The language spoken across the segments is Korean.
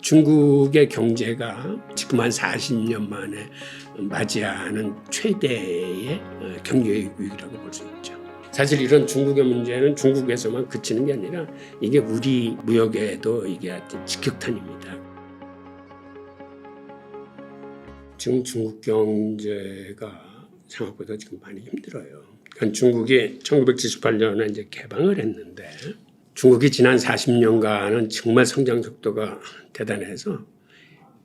중국의 경제가 지금 한 40년 만에 맞이하는 최대의 경제 위기라고 볼 수 있죠. 사실 이런 중국의 문제는 중국에서만 그치는 게 아니라 이게 우리 무역에도 이게 아주 직격탄입니다. 지금 중국 경제가 생각보다 지금 많이 힘들어요. 그러니까 중국이 1978년에 이제 개방을 했는데 중국이 지난 40년간은 정말 성장 속도가 대단해서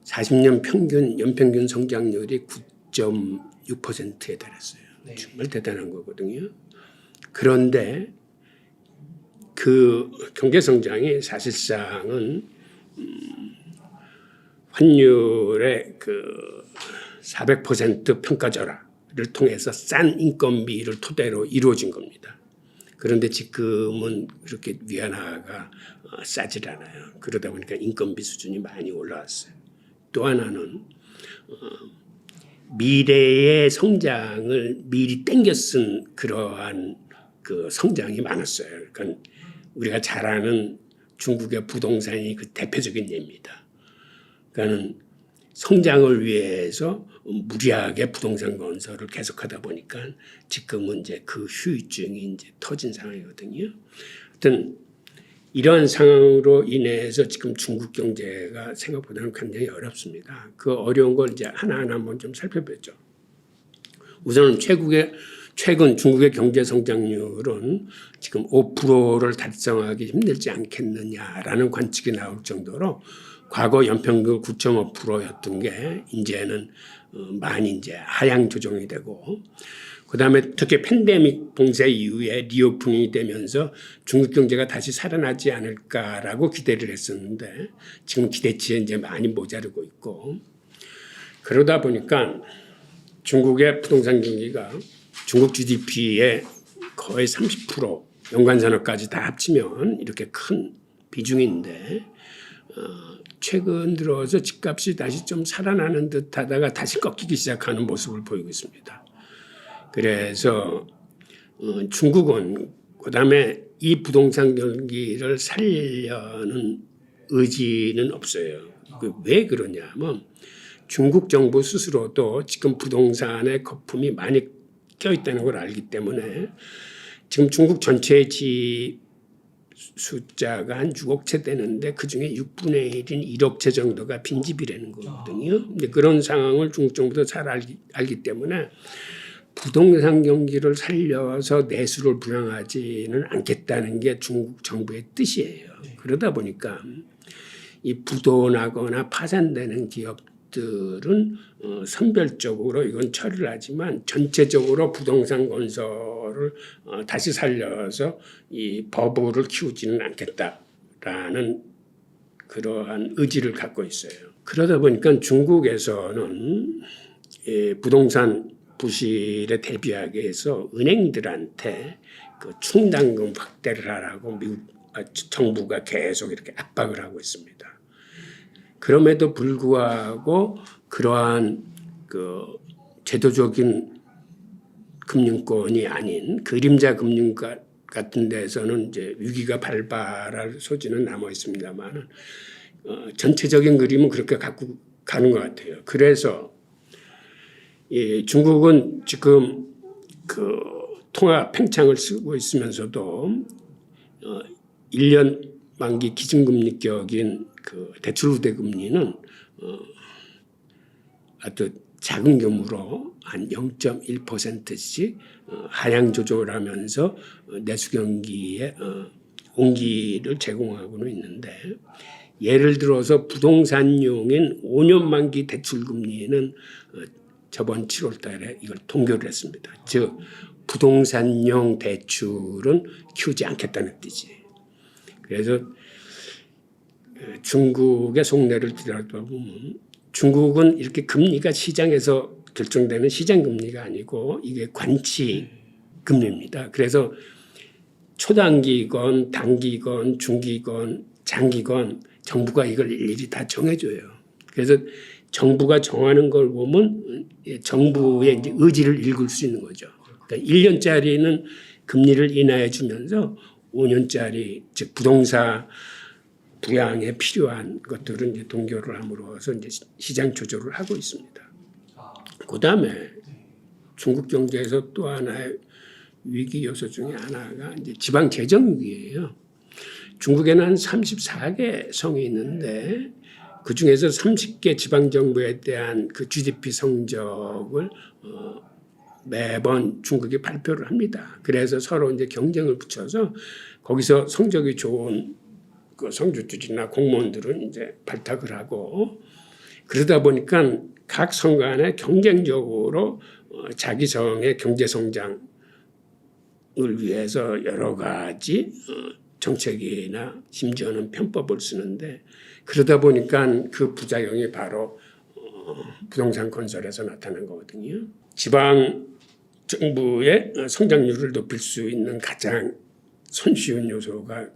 40년 평균 연평균 성장률이 9.6%에 달했어요. 네. 정말 대단한 거거든요. 그런데 그 경제 성장이 사실상은 환율의 그 400% 평가절하를 통해서 싼 인건비를 토대로 이루어진 겁니다. 그런데 지금은 그렇게 위안화가 싸질 않아요. 그러다 보니까 인건비 수준이 많이 올라왔어요. 또 하나는 미래의 성장을 미리 땡겨 쓴 그러한 그 성장이 많았어요. 그러니까 우리가 잘 아는 중국의 부동산이 그 대표적인 예입니다. 그러니까는 성장을 위해서 무리하게 부동산 건설을 계속하다 보니까 지금은 이제 그 후유증이 이제 터진 상황이거든요. 하여튼 이러한 상황으로 인해서 지금 중국 경제가 생각보다는 굉장히 어렵습니다. 그 어려운 걸 이제 하나하나 한번 좀 살펴보죠. 우선은 최근 중국의 경제 성장률은 지금 5%를 달성하기 힘들지 않겠느냐라는 관측이 나올 정도로 과거 연평균 9.5%였던 게 이제는 많이 이제 하향 조정이 되고, 그다음에 특히 팬데믹 봉쇄 이후에 리오프닝이 되면서 중국 경제가 다시 살아나지 않을까라고 기대를 했었는데 지금 기대치에 이제 많이 모자르고 있고, 그러다 보니까 중국의 부동산 경기가 중국 GDP의 거의 30% 연관산업까지 다 합치면 이렇게 큰 비중인데 최근 들어서 집값이 다시 좀 살아나는 듯 하다가 다시 꺾이기 시작하는 모습을 보이고 있습니다. 그래서 중국은 그다음에 이 부동산 경기를 살려는 의지는 없어요. 왜 그러냐면 중국 정부 스스로도 지금 부동산에 거품이 많이 껴있다는 걸 알기 때문에 지금 중국 전체의 집 숫자가 한 6억 채 되는데 그중에 6분의 1인 1억 채 정도가 빈집이라는 거거든요. 근데 그런 상황을 중국 정부도 잘 알기 때문에 부동산 경기를 살려서 내수를 불황하지는 않겠다는 게 중국 정부의 뜻이에요. 그러다 보니까 이 부도나거나 파산되는 기업들은 선별적으로 이건 처리를 하지만 전체적으로 부동산 건설을 다시 살려서 이 버블을 키우지는 않겠다라는 그러한 의지를 갖고 있어요. 그러다 보니까 중국에서는 부동산 부실에 대비하기 위해서 은행들한테 그 충당금 확대를 하라고 미국 정부가 계속 이렇게 압박을 하고 있습니다. 그럼에도 불구하고 그러한 그 제도적인 금융권이 아닌 그림자 금융 같은 데서는 이제 위기가 발발할 소지는 남아 있습니다만 전체적인 그림은 그렇게 갖고 가는 것 같아요. 그래서 중국은 지금 그 통화 팽창을 쓰고 있으면서도 1년 만기 기준금리격인 그 대출 우대 금리는 아주 작은 규모로 한 0.1%씩 하향 조정을 하면서 내수 경기에 온기를 제공하고는 있는데, 예를 들어서 부동산용인 5년 만기 대출 금리는 저번 7월 달에 이걸 동결을 했습니다. 즉 부동산용 대출은 키우지 않겠다는 뜻이. 그래서 중국의 속내를 들여다보면 중국은 이렇게 금리가 시장에서 결정되는 시장 금리가 아니고 이게 관치 금리입니다. 그래서 초단기건 단기건 중기건 장기건 정부가 이걸 일일이 다 정해줘요. 그래서 정부가 정하는 걸 보면 정부의 이제 의지를 읽을 수 있는 거죠. 그러니까 1년짜리는 금리를 인하해 주면서 5년짜리 즉 부동산 부양에 필요한 것들은 이제 동결을 함으로써 이제 시장 조절을 하고 있습니다. 그다음에 중국 경제에서 또 하나의 위기 요소 중에 하나가 이제 지방 재정 위기예요. 중국에는 한 34개 성이 있는데 그 중에서 30개 지방 정부에 대한 그 GDP 성적을 매번 중국이 발표를 합니다. 그래서 서로 이제 경쟁을 붙여서 거기서 성적이 좋은 그 성주들이나 공무원들은 이제 발탁을 하고 그러다 보니까 각 성 간에 경쟁적으로 자기 성의 경제 성장을 위해서 여러 가지 정책이나 심지어는 편법을 쓰는데 그러다 보니까 그 부작용이 바로 부동산 건설에서 나타난 거거든요. 지방 정부의 성장률을 높일 수 있는 가장 손쉬운 요소가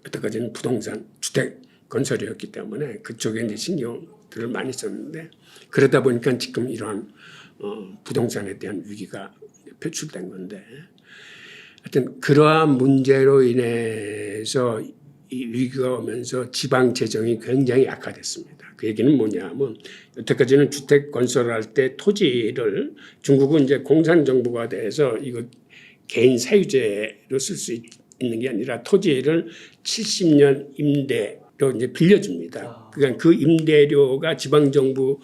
여태까지는 부동산 주택 건설이었기 때문에 그쪽에 이제 신경들을 많이 썼는데 그러다 보니까 지금 이러한 부동산에 대한 위기가 표출된 건데 하여튼 그러한 문제로 인해서 이 위기가 오면서 지방 재정이 굉장히 악화됐습니다. 그 얘기는 뭐냐면 여태까지는 주택 건설할 때 토지를 중국은 이제 공산 정부가 돼서 이거 개인 사유재로 쓸 수 있는 게 아니라 토지를 70년 임대로 이제 빌려줍니다. 그러니까 그 임대료가 지방 정부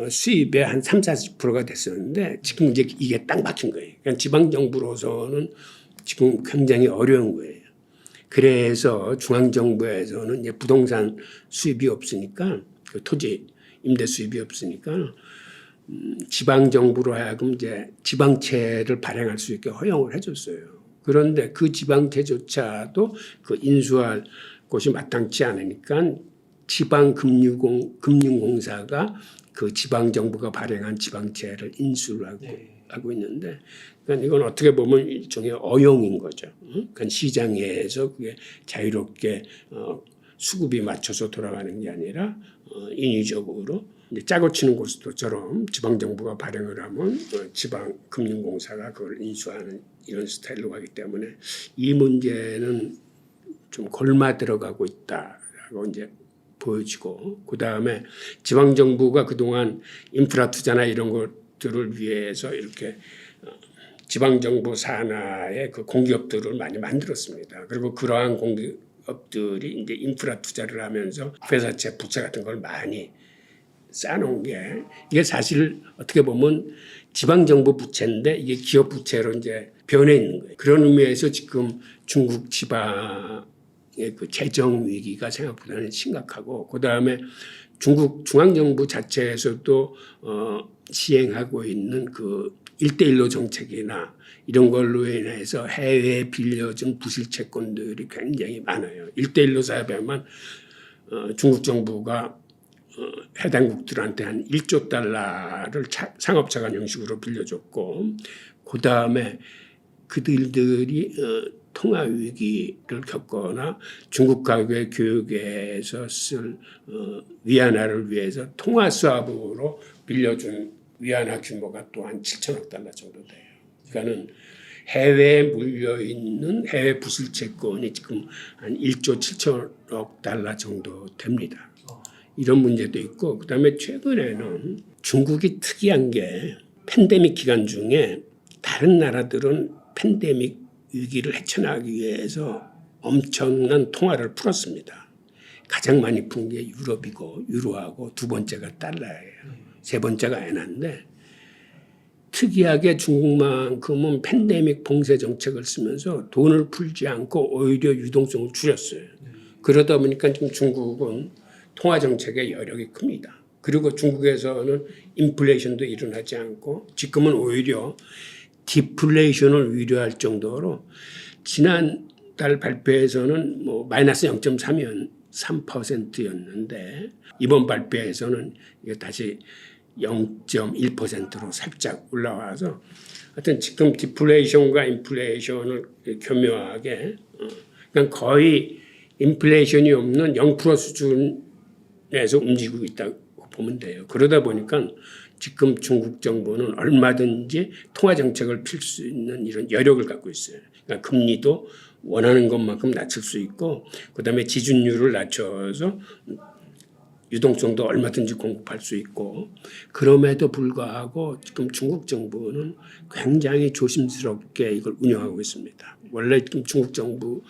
수입의 한 30-40%가 됐었는데 지금 이제 이게 딱 막힌 거예요. 그러니까 지방 정부로서는 지금 굉장히 어려운 거예요. 그래서 중앙정부에서는 이제 부동산 수입이 없으니까 그 토지 임대 수입이 없으니까 지방정부로 하여금 이제 지방채를 발행할 수 있게 허용을 해줬어요. 그런데 그 지방채조차도 그 인수할 곳이 마땅치 않으니까 지방금융공사가 그 지방정부가 발행한 지방채를 인수를 하고 있는데 그러니까 이건 어떻게 보면 일종의 어용인 거죠. 그러니까 시장에서 그게 자유롭게 수급이 맞춰서 돌아가는 게 아니라 인위적으로 짜고 치는 고스톱처럼 지방정부가 발행을 하면 지방금융공사가 그걸 인수하는 이런 스타일로 가기 때문에 이 문제는 좀 골마 들어가고 있다라고 이제 보여지고 그다음에 지방정부가 그동안 인프라 투자나 이런 것들을 위해서 이렇게 지방정부 산하의 그 공기업들을 많이 만들었습니다. 그리고 그러한 공기업들이 이제 인프라 투자를 하면서 회사채, 부채 같은 걸 많이 쌓아놓은 게 이게 사실 어떻게 보면 지방정부 부채인데 이게 기업 부채로 이제 변해 있는 거예요. 그런 의미에서 지금 중국 지방의 그 재정 위기가 생각보다는 심각하고 그 다음에 중국 중앙정부 자체에서도 시행하고 있는 그 1대1로 정책이나 이런 걸로 인해서 해외에 빌려준 부실 채권들이 굉장히 많아요. 1대1로 사업하면 중국 정부가 해당국들한테 한 1조 달러를 상업자간 형식으로 빌려줬고 그다음에 그들이 통화 위기를 겪거나 중국 가구의 교육에서 쓸 위안화를 위해서 통화 수합으로 빌려준 위안화 규모가 또 한 7천억 달러 정도 돼요. 그러니까는 해외에 물려있는 해외 부실채권이 지금 한 1조 7천억 달러 정도 됩니다. 이런 문제도 있고 그다음에 최근에는 중국이 특이한 게 팬데믹 기간 중에 다른 나라들은 팬데믹 위기를 헤쳐나가기 위해서 엄청난 통화를 풀었습니다. 가장 많이 푼 게 유럽이고 유로하고 두 번째가 달러예요. 세 번째가 엔화인데 특이하게 중국만큼은 팬데믹 봉쇄 정책을 쓰면서 돈을 풀지 않고 오히려 유동성을 줄였어요. 그러다 보니까 지금 중국은 통화 정책의 여력이 큽니다. 그리고 중국에서는 인플레이션도 일어나지 않고 지금은 오히려 디플레이션을 우려할 정도로 지난달 발표에서는 뭐 마이너스 0.3%였는데 이번 발표에서는 이게 다시 0.1%로 살짝 올라와서 하여튼 지금 디플레이션과 인플레이션을 교묘하게 그러니까 거의 인플레이션이 없는 0% 수준에서 움직이고 있다고 보면 돼요. 그러다 보니까 지금 중국 정부는 얼마든지 통화 정책을 필 수 있는 이런 여력을 갖고 있어요. 그러니까 금리도 원하는 것만큼 낮출 수 있고 그다음에 지준율을 낮춰서 유동성도 얼마든지 공급할 수 있고 그럼에도 불구하고 지금 중국 정부는 굉장히 조심스럽게 이걸 운영하고 있습니다. 원래 지금 중국 정부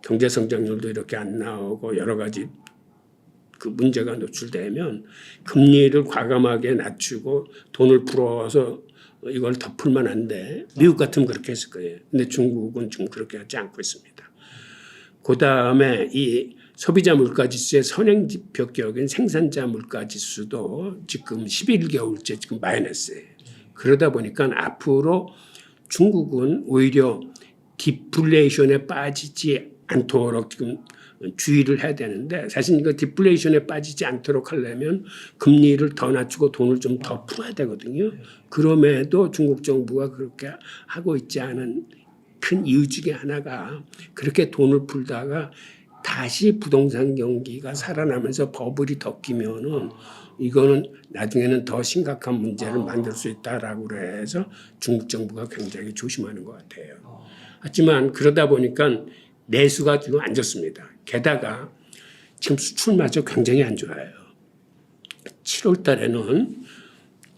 경제 성장률도 이렇게 안 나오고 여러 가지 그 문제가 노출되면 금리를 과감하게 낮추고 돈을 풀어서 이걸 더 풀면 안 돼. 미국 같으면 그렇게 했을 거예요. 근데 중국은 지금 그렇게 하지 않고 있습니다. 그다음에 이 소비자 물가지수의 선행지표격인 생산자 물가지수도 지금 11개월째 지금 마이너스예요. 그러다 보니까 앞으로 중국은 오히려 디플레이션에 빠지지 않도록 지금 주의를 해야 되는데 사실 이거 디플레이션에 빠지지 않도록 하려면 금리를 더 낮추고 돈을 좀 더 풀어야 되거든요. 그럼에도 중국 정부가 그렇게 하고 있지 않은 큰 이유 중에 하나가 그렇게 돈을 풀다가 다시 부동산 경기가 살아나면서 버블이 덮이면은 이거는 나중에는 더 심각한 문제를 만들 수 있다라고 해서 중국 정부가 굉장히 조심하는 것 같아요. 하지만 그러다 보니까 내수가 지금 안 좋습니다. 게다가 지금 수출마저 굉장히 안 좋아요. 7월 달에는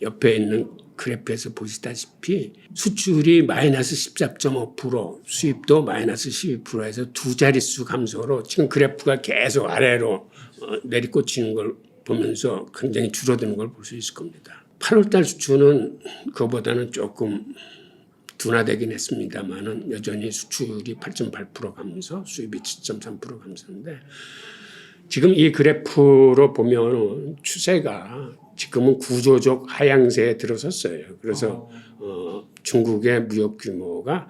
옆에 있는 그래프에서 보시다시피 수출이 마이너스 14.5%, 수입도 마이너스 12%에서 두 자릿수 감소로 지금 그래프가 계속 아래로 내리꽂히는 걸 보면서 굉장히 줄어드는 걸 볼 수 있을 겁니다. 8월 달 수출은 그거보다는 조금 둔화되긴 했습니다만은 여전히 수출이 8.8% 감소, 수입이 7.3% 감소인데 지금 이 그래프로 보면 추세가 지금은 구조적 하향세에 들어섰어요. 그래서 중국의 무역 규모가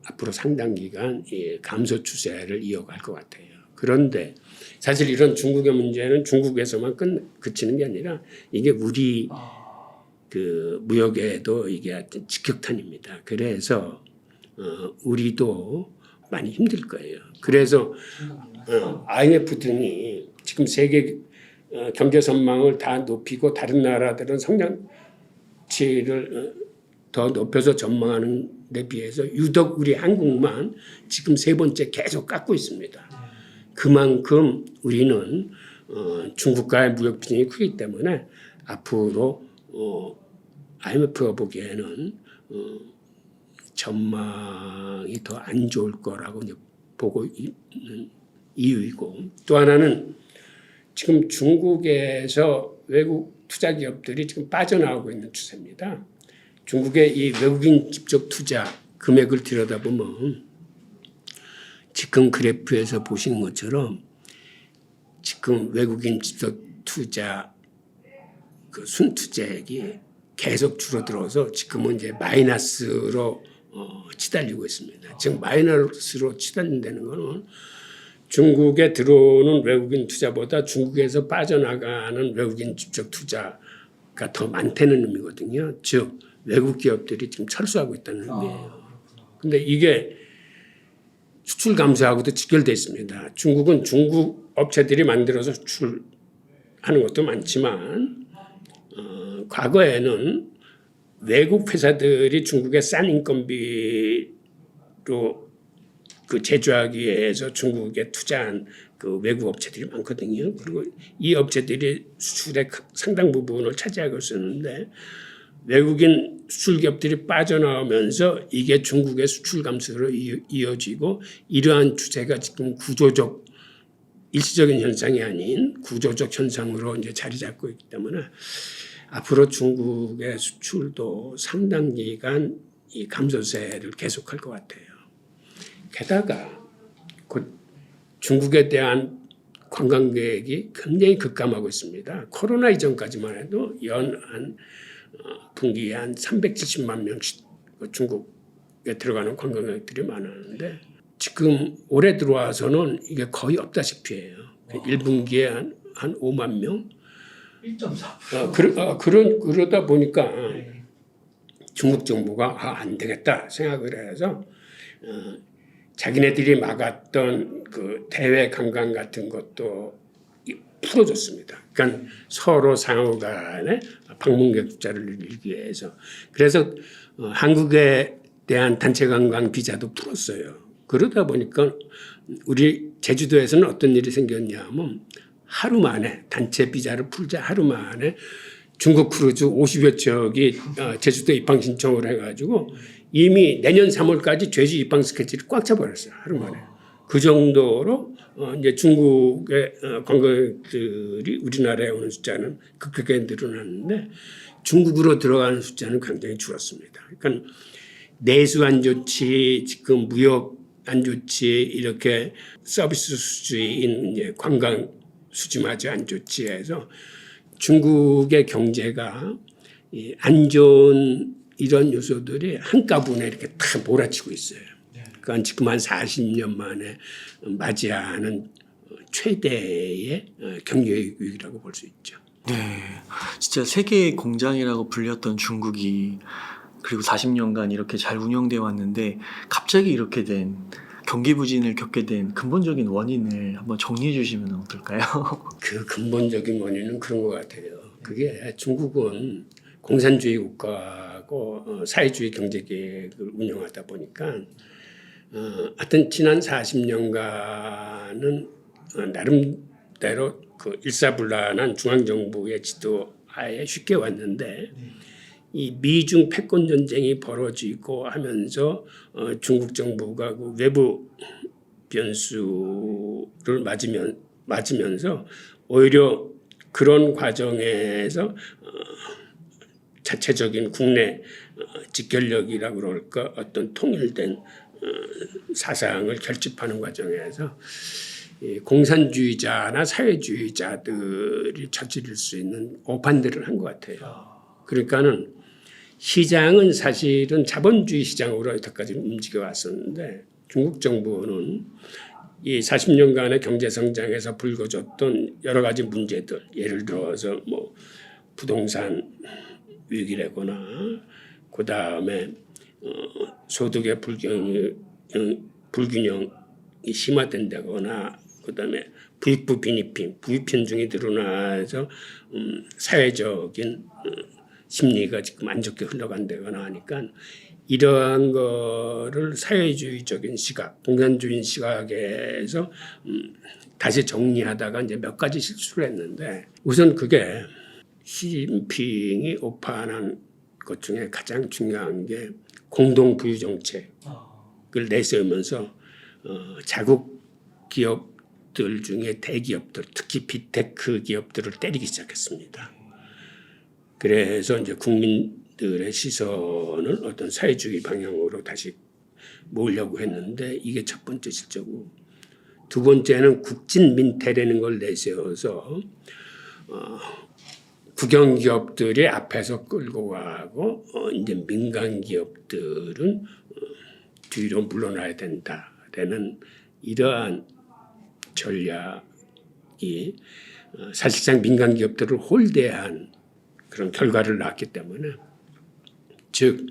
앞으로 상당 기간 이 감소 추세를 이어갈 것 같아요. 그런데 사실 이런 중국의 문제는 중국에서만 그치는 게 아니라 이게 우리 그 무역에도 이게 직격탄입니다. 그래서 우리도 많이 힘들 거예요. 그래서 IMF 등이 지금 세계 경제 전망을 다 높이고 다른 나라들은 성장치를 더 높여서 전망하는 데 비해서 유독 우리 한국만 지금 세 번째 계속 깎고 있습니다. 그만큼 우리는 중국과의 무역 비중이 크기 때문에 앞으로 IMF가 보기에는 전망이 더 안 좋을 거라고 보고 있는 이유이고 또 하나는 지금 중국에서 외국 투자 기업들이 지금 빠져나오고 있는 추세입니다. 중국의 이 외국인 직접 투자 금액을 들여다보면 지금 그래프에서 보시는 것처럼 지금 외국인 직접 투자 그 순투자액이 계속 줄어들어서 지금은 이제 마이너스로 치달리고 있습니다. 지금 마이너스로 치달린다는 것은 중국에 들어오는 외국인 투자보다 중국에서 빠져나가는 외국인 직접 투자가 더 많다는 의미거든요. 즉 외국 기업들이 지금 철수하고 있다는 의미예요. 그런데 이게 수출 감소하고도 직결되어 있습니다. 중국은 중국 업체들이 만들어서 수출하는 것도 많지만 과거에는 외국 회사들이 중국의 싼 인건비로 그 제조하기 위해서 중국에 투자한 그 외국 업체들이 많거든요. 그리고 이 업체들이 수출의 상당 부분을 차지하고 있었는데 외국인 수출 기업들이 빠져나오면서 이게 중국의 수출 감소로 이어지고 이러한 추세가 지금 구조적 일시적인 현상이 아닌 구조적 현상으로 이제 자리 잡고 있기 때문에 앞으로 중국의 수출도 상당 기간 이 감소세를 계속할 것 같아요. 게다가 곧 중국에 대한 관광객이 굉장히 급감하고 있습니다. 코로나 이전까지만 해도 연 한 분기에 한 370만 명씩 중국에 들어가는 관광객들이 많았는데 지금 올해 들어와서는 이게 거의 없다시피 해요. 1분기에 한 5만 명. 1.4%. 그러다 보니까 중국 정부가 안 되겠다 생각을 해서 자기네들이 막았던 그 대외 관광 같은 것도 풀어줬습니다. 그러니까 서로 상호간에 방문객 숫자를 늘리기 위해서. 그래서 한국에 대한 단체 관광 비자도 풀었어요. 그러다 보니까 우리 제주도에서는 어떤 일이 생겼냐면 하루 만에 단체 비자를 풀자 하루 만에 중국 크루즈 50여 척이 제주도 입항 신청을 해가지고 이미 내년 3월까지 제주 입항 스케줄이 꽉 차버렸어요. 하루 만에. 그 정도로 이제 중국의 관광객들이 우리나라에 오는 숫자는 급격하게 늘어났는데 중국으로 들어가는 숫자는 굉장히 줄었습니다. 그러니까 내수 안 좋지, 지금 무역 안 좋지, 이렇게 서비스 수지인 이제 관광 수지마저 안 좋지 해서 중국의 경제가 안 좋은 이런 요소들이 한꺼번에 이렇게 다 몰아치고 있어요. 그러니까 지금 한 40년 만에 맞이하는 최대의 경제 위기라고 볼 수 있죠. 네, 진짜 세계의 공장이라고 불렸던 중국이 그리고 40년간 이렇게 잘 운영되어 왔는데 갑자기 이렇게 된 경기 부진을 겪게 된 근본적인 원인을 한번 정리해 주시면 어떨까요? 그 근본적인 원인은 그런 것 같아요. 그게 중국은 공산주의 국가고 사회주의 경제 계획을 운영하다 보니까 하여튼 지난 40년간은 나름대로 그 일사불란한 중앙정부의 지도하에 쉽게 왔는데 이 미중 패권 전쟁이 벌어지고 하면서 중국 정부가 그 외부 변수를 맞으면서 오히려 그런 과정에서 자체적인 국내 직결력이라 그럴까 어떤 통일된 사상을 결집하는 과정에서 공산주의자나 사회주의자들이 저지를 수 있는 오판들을 한 것 같아요. 그러니까는 시장은 사실은 자본주의 시장으로 여태까지 움직여 왔었는데 중국 정부는 이 40년간의 경제 성장에서 불거졌던 여러 가지 문제들, 예를 들어서 뭐 부동산 위기라거나 그 다음에 소득의 불균형이 심화된다거나 그 다음에 부익부 비입편중이 드러나서 사회적인 심리가 지금 안 좋게 흘러간다거나 하니까 이러한 거를 사회주의적인 시각, 공산주의 시각에서 다시 정리하다가 이제 몇 가지 실수를 했는데 우선 그게 시진핑이 오판한 것 중에 가장 중요한 게 공동 부유 정책을 내세우면서 자국 기업들 중에 대기업들, 특히 빅테크 기업들을 때리기 시작했습니다. 그래서 이제 국민들의 시선을 어떤 사회주의 방향으로 다시 모으려고 했는데 이게 첫 번째 실적이고 두 번째는 국진민태라는 걸 내세워서 국영 기업들이 앞에서 끌고 가고 이제 민간 기업들은 뒤로 물러나야 된다라는 이러한 전략이 사실상 민간 기업들을 홀대한 그런 결과를 낳았기 때문에 즉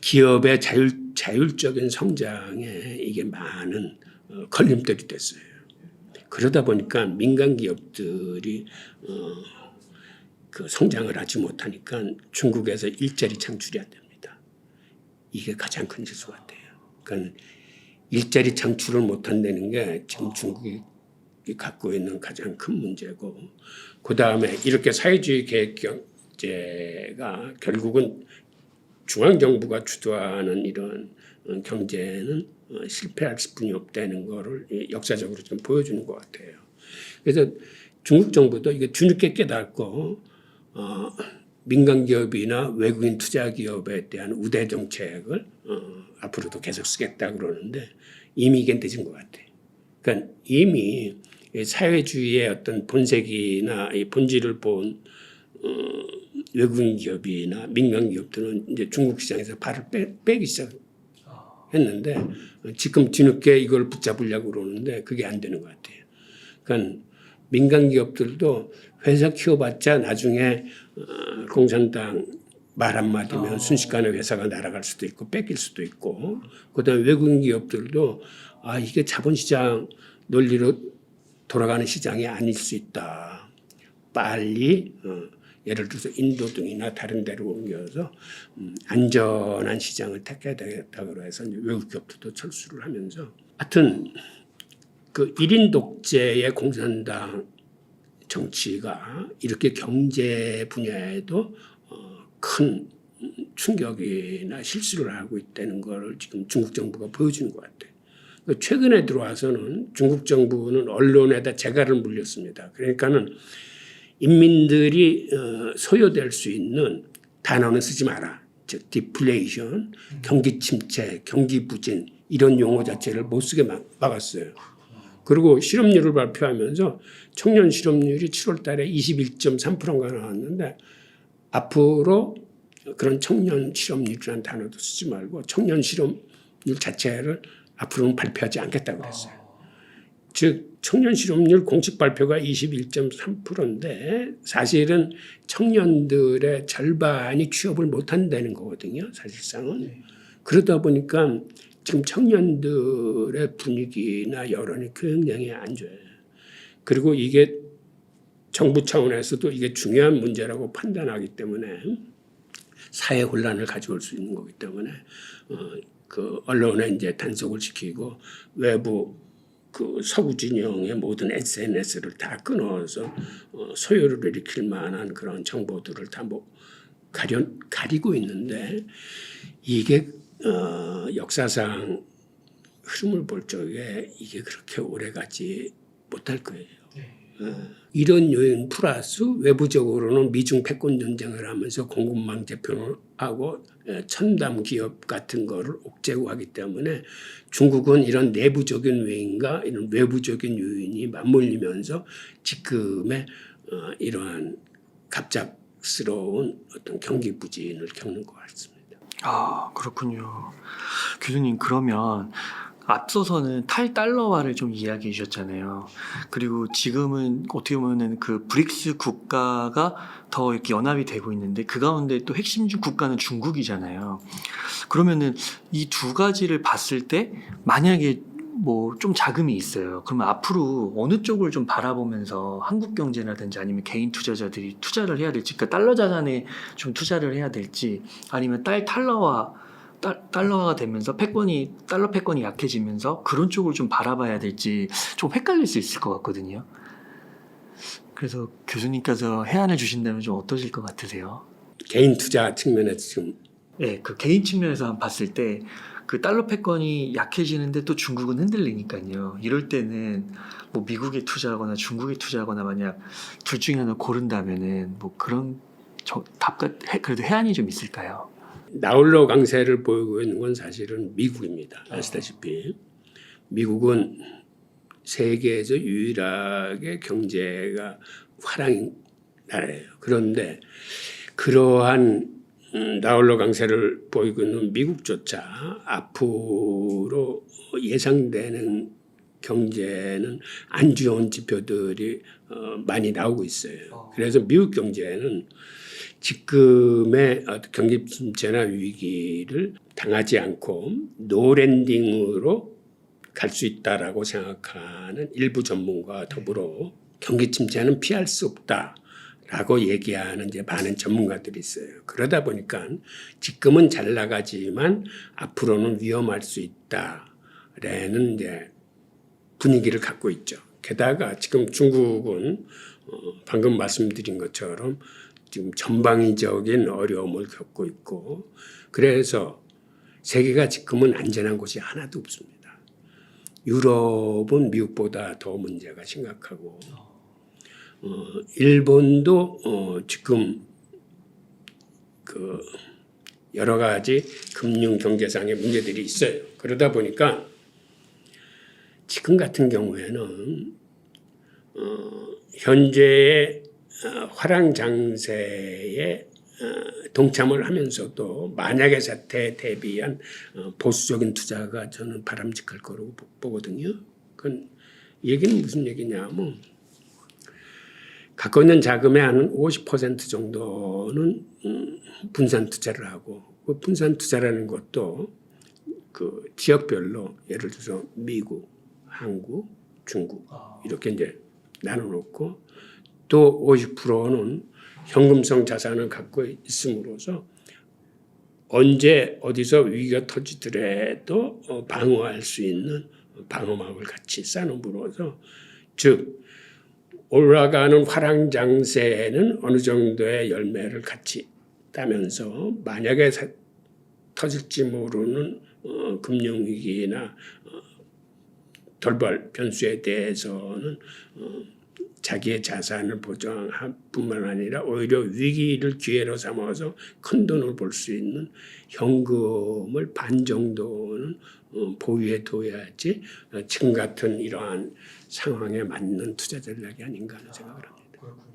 기업의 자율적인 성장에 이게 많은 걸림돌이 됐어요. 그러다 보니까 민간 기업들이 그 성장을 하지 못하니까 중국에서 일자리 창출이 안 됩니다. 이게 가장 큰 실수 같아요. 그러니까 일자리 창출을 못한다는 게 지금 중국이 갖고 있는 가장 큰 문제고 그 다음에 이렇게 사회주의 계획 경제가 결국은 중앙정부가 주도하는 이런 경제는 실패할 수뿐이 없다는 거를 역사적으로 좀 보여주는 것 같아요. 그래서 중국 정부도 이게 뒤늦게 깨닫고 민간 기업이나 외국인 투자 기업에 대한 우대 정책을 앞으로도 계속 쓰겠다 그러는데 이미 이게 늦은 것 같아요. 그러니까 이미 사회주의의 어떤 본색이나 이 본질을 본 외국인 기업이나 민간 기업들은 이제 중국 시장에서 발을 빼기 시작했는데 지금 뒤늦게 이걸 붙잡으려고 그러는데 그게 안 되는 것 같아요. 그러니까 민간 기업들도 회사 키워봤자 나중에 공산당 말 한마디면 순식간에 회사가 날아갈 수도 있고 뺏길 수도 있고 그다음에 외국인 기업들도 이게 자본시장 논리로 돌아가는 시장이 아닐 수 있다. 빨리 예를 들어서 인도 등이나 다른 데로 옮겨서 안전한 시장을 택해야 되겠다고 해서 이제 외국 기업들도 철수를 하면서 하여튼 그 1인 독재의 공산당 정치가 이렇게 경제 분야에도 큰 충격이나 실수를 하고 있다는 걸 지금 중국 정부가 보여주는 것 같아요. 최근에 들어와서는 중국 정부는 언론에다 재갈을 물렸습니다. 그러니까는 인민들이 소요될 수 있는 단어는 쓰지 마라. 즉 디플레이션, 경기 침체, 경기 부진 이런 용어 자체를 못 쓰게 막았어요. 그리고 실업률을 발표하면서 청년 실업률이 7월 달에 21.3%가 나왔는데 앞으로 그런 청년 실업률이라는 단어도 쓰지 말고 청년 실업률 자체를 앞으로는 발표하지 않겠다고 그랬어요. 즉 청년 실업률 공식 발표가 21.3%인데 사실은 청년들의 절반이 취업을 못한다는 거거든요. 사실상은. 그러다 보니까 지금 청년들의 분위기나 여론이 굉장히 안 좋아요. 그리고 이게 정부 차원에서도 이게 중요한 문제라고 판단하기 때문에 사회 혼란을 가져올 수 있는 거기 때문에 그 언론에 이제 단속을 시키고 외부 그 서구 진영의 모든 SNS를 다 끊어서 소요를 일으킬 만한 그런 정보들을 다 가리고 있는데 이게 역사상 흐름을 볼 적에 이게 그렇게 오래가지 못할 거예요. 이런 요인 플러스 외부적으로는 미중 패권 전쟁을 하면서 공급망 재편하고 첨단 기업 같은 거를 옥죄고 하기 때문에 중국은 이런 내부적인 요인과 이런 외부적인 요인이 맞물리면서 지금의 이러한 갑작스러운 어떤 경기 부진을 겪는 것 같습니다. 아, 그렇군요. 교수님, 그러면 앞서서는 탈달러화를 좀 이야기해 주셨잖아요. 그리고 지금은 어떻게 보면은 그 브릭스 국가가 더 이렇게 연합이 되고 있는데 그 가운데 또 핵심 국가는 중국이잖아요. 그러면은 이 두 가지를 봤을 때 만약에 뭐 좀 자금이 있어요. 그러면 앞으로 어느 쪽을 좀 바라보면서 한국 경제라든지 아니면 개인 투자자들이 투자를 해야 될지, 그러니까 달러 자산에 좀 투자를 해야 될지, 아니면 달러화가 되면서 달러 패권이 약해지면서 그런 쪽을 좀 바라봐야 될지 좀 헷갈릴 수 있을 것 같거든요. 그래서 교수님께서 해안을 주신다면 좀 어떠실 것 같으세요? 개인 투자 측면에서 지금 네, 그 개인 측면에서 한번 봤을 때 그 달러 패권이 약해지는데 또 중국은 흔들리니까요. 이럴 때는 뭐 미국에 투자하거나 중국에 투자하거나 만약 둘 중에 하나 고른다면은 뭐 그런 그래도 해안이 좀 있을까요? 나홀로 강세를 보이고 있는 건 사실은 미국입니다. 아시다시피 미국은 세계에서 유일하게 경제가 화랑인 나라예요. 그런데 그러한 나홀로 강세를 보이고 있는 미국조차 앞으로 예상되는 경제는 안 좋은 지표들이 많이 나오고 있어요. 그래서 미국 경제는 지금의 경기 침체나 위기를 당하지 않고 노랜딩으로 갈 수 있다라고 생각하는 일부 전문가와 더불어 경기 침체는 피할 수 없다라고 얘기하는 이제 많은 전문가들이 있어요. 그러다 보니까 지금은 잘 나가지만 앞으로는 위험할 수 있다라는 이제 분위기를 갖고 있죠. 게다가 지금 중국은 방금 말씀드린 것처럼 지금 전방위적인 어려움을 겪고 있고 그래서 세계가 지금은 안전한 곳이 하나도 없습니다. 유럽은 미국보다 더 문제가 심각하고 일본도 지금 그 여러 가지 금융 경제상의 문제들이 있어요. 그러다 보니까 지금 같은 경우에는 현재의 화랑 장세에 동참을 하면서도 만약의 사태에 대비한 보수적인 투자가 저는 바람직할 거라고 보거든요. 그건 얘기는 무슨 얘기냐면 갖고 있는 자금의 한 50% 정도는 분산 투자를 하고 그 분산 투자라는 것도 그 지역별로 예를 들어서 미국, 한국, 중국 이렇게 이제 나눠놓고 또 50%는 현금성 자산을 갖고 있음으로써 언제 어디서 위기가 터지더라도 방어할 수 있는 방어막을 같이 쌓음으로써 즉 올라가는 화랑장세에는 어느 정도의 열매를 같이 따면서 만약에 터질지 모르는 금융위기나 돌발 변수에 대해서는 자기의 자산을 보장할 뿐만 아니라 오히려 위기를 기회로 삼아서 큰 돈을 벌 수 있는 현금을 반 정도는 보유해 둬야지 지금 같은 이러한 상황에 맞는 투자 전략이 아닌가 하는 생각을 합니다.